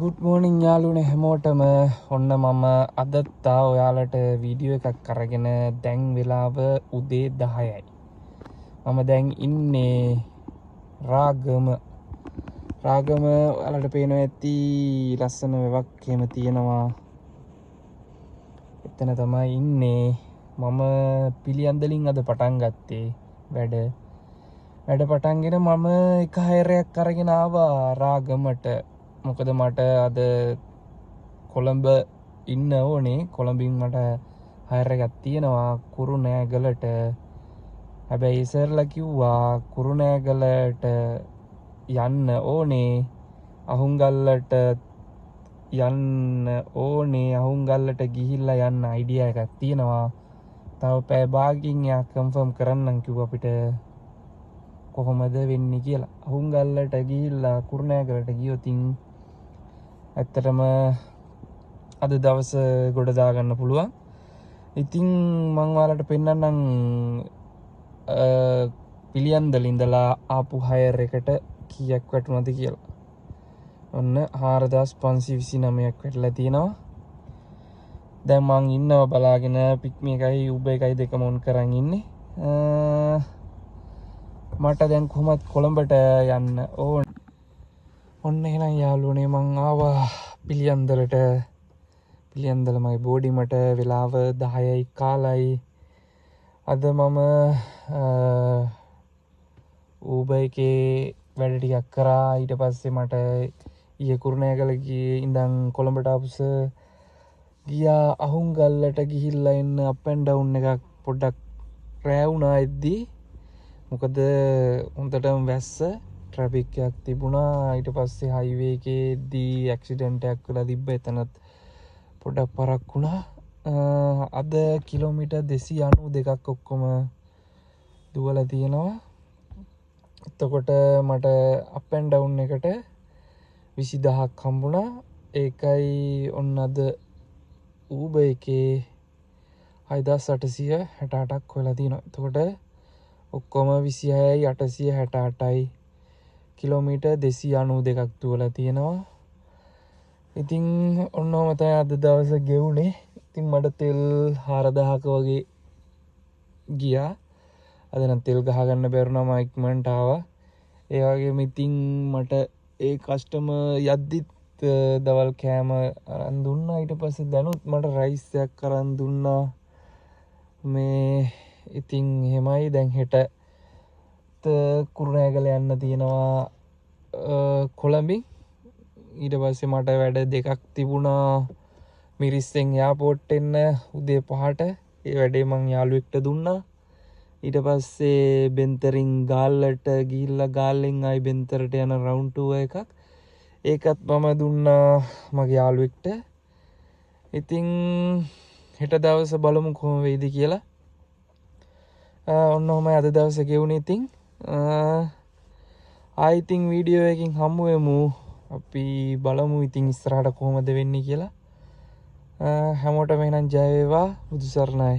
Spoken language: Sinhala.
ගුඩ් මෝනිින් යාලුනේ හැමෝටම ඔන්න මම අදත්තා ඔයාලට වීඩියෝ එකක් කරගෙන දැන් වෙලාව උදේ 10යි. මම දැන් ඉන්නේ රාගම ඔයාලට පේනවා ඇති ලස්සන වෙවක් එහෙම තියෙනවා. එතන තමයි ඉන්නේ. මම පිළියන්දලින් අද පටන් ගත්තේ වැඩ පටන්ගෙන මම එක හයරයක් අරගෙන ආවා රාගමට. මොකද මට අද කොළඹ ඉන්න ඕනේ. කොළඹින් මට හයර් එකක් තියෙනවා කුරුණෑගලට. හැබැයි ඉස්සරලා කිව්වා කුරුණෑගලට යන්න ඕනේ අහුන්ගල්ලට අහුන්ගල්ලට ගිහිල්ලා යන්න අයිඩියා එකක් තියෙනවා. තව පැය භාගකින් එයා කන්ෆර්ම් කරන්නම් කිව්වා අපිට කොහොමද වෙන්නේ කියලා. අහුන්ගල්ලට ගිහිල්ලා කුරුණෑගලට ගියොතින් ඇත්තටම අද දවස ගොඩ දාගන්න පුළුවන්. ඉතින් මං ඔයාලට පෙන්නන්නම් පිළියන්දල ඉඳලා ආපු හයර් එකට කීයක් වැටුණාද කියලා. ඔන්න 4529ක් වැටලා තියෙනවා. දැන් මං ඉන්නවා බලාගෙන පික්මි එකයි උබ එකයි දෙකම ඔන් කරන් ඉන්නේ. මට දැන් කොහොමත් කොළඹට යන්න ඕන. ඔන්න එහෙනම් යාළුවනේ මං ආවා පිළියන්දලට. පිළියන්දලමයි බෝඩිමට. වෙලාව 10යි කාලයි. අද මම ඌබර් එකේ වැඩ ටිකක් කරා. ඊට පස්සේ මට ඊයේ කුරුණෑගල ඉඳන් කොළඹට ආපුස ගියා අහුන්ගල්ලට ගිහිල්ලා එන්න අප් ඇන්ඩ් ඩවුන් එකක් පොඩ්ඩක් රෑ වුණා එද්දී. මොකද හොඳටම වැස්ස ට්‍රැෆික් එකක් තිබුණා. ඊට පස්සේ හයිවේ එකේදී ඇක්සිඩන්ට් එකක් වෙලා තිබ්බ. එතනත් පොඩ්ඩක් පරක් වුණා. අද කිලෝමීටර් 292ක් ඔක්කොම දුවලා තියෙනවා. එතකොට මට අප් ඇන්ඩ් ඩවුන් එකට 20000ක් හම්බුණා. ඒකයි ඔන්න අද ඌබර් එකේ 6868ක් වෙලා තියෙනවා. එතකොට ඔක්කොම 26යි 868යි කිලෝමීටර් 292ක් දුවලා තියෙනවා. ඉතින් ඔන්නෝම තමයි අද දවස ගෙවුනේ. ඉතින් මට තෙල් 4000ක වගේ ගියා. අද නම් තෙල් ගහගන්න බැරුණා. මම ඉක්මනට ආවා. ඒ වගේම ඉතින් මට ඒ කස්ටමර් යද්දිත් දවල් කෑම අරන් දුන්නා. ඊට පස්සේ දැනුත් මට රයිස් එකක් අරන් දුන්නා. මේ ඉතින් එහෙමයි. දැන් හෙට කුරුණෑගල යන්න තියෙනවා කොළඹින්. ඊට පස්සේ මට වැඩ දෙකක් තිබුණා. මිරිස්සෙන් එයාපෝට් එන්න උදේ 5ට. ඒ වැඩේ මං යාළුවෙක්ට දුන්නා. ඊට පස්සේ බෙන්තරින් ගාල්ලට ගිහිල්ලා ගාල්ලෙන් ආයි බෙන්තරට යන රවුන්ඩ් ටූර් එකක් ඒකත් මම දුන්නා මගේ යාළුවෙක්ට. ඉතින් හෙට දවස බලමු කොහොම වෙයිද කියලා. ඔන්න ඔහමයි අද දවස ගෙවුනේ. ඉතින් ආයි ඉතින් වීඩියෝ එකකින් හමු වෙමු. අපි බලමු ඉතින් ඉස්සරහට කොහොමද වෙන්නේ කියලා. හැමෝටම එහෙනම් ජය වේවා. බුදු සරණයි.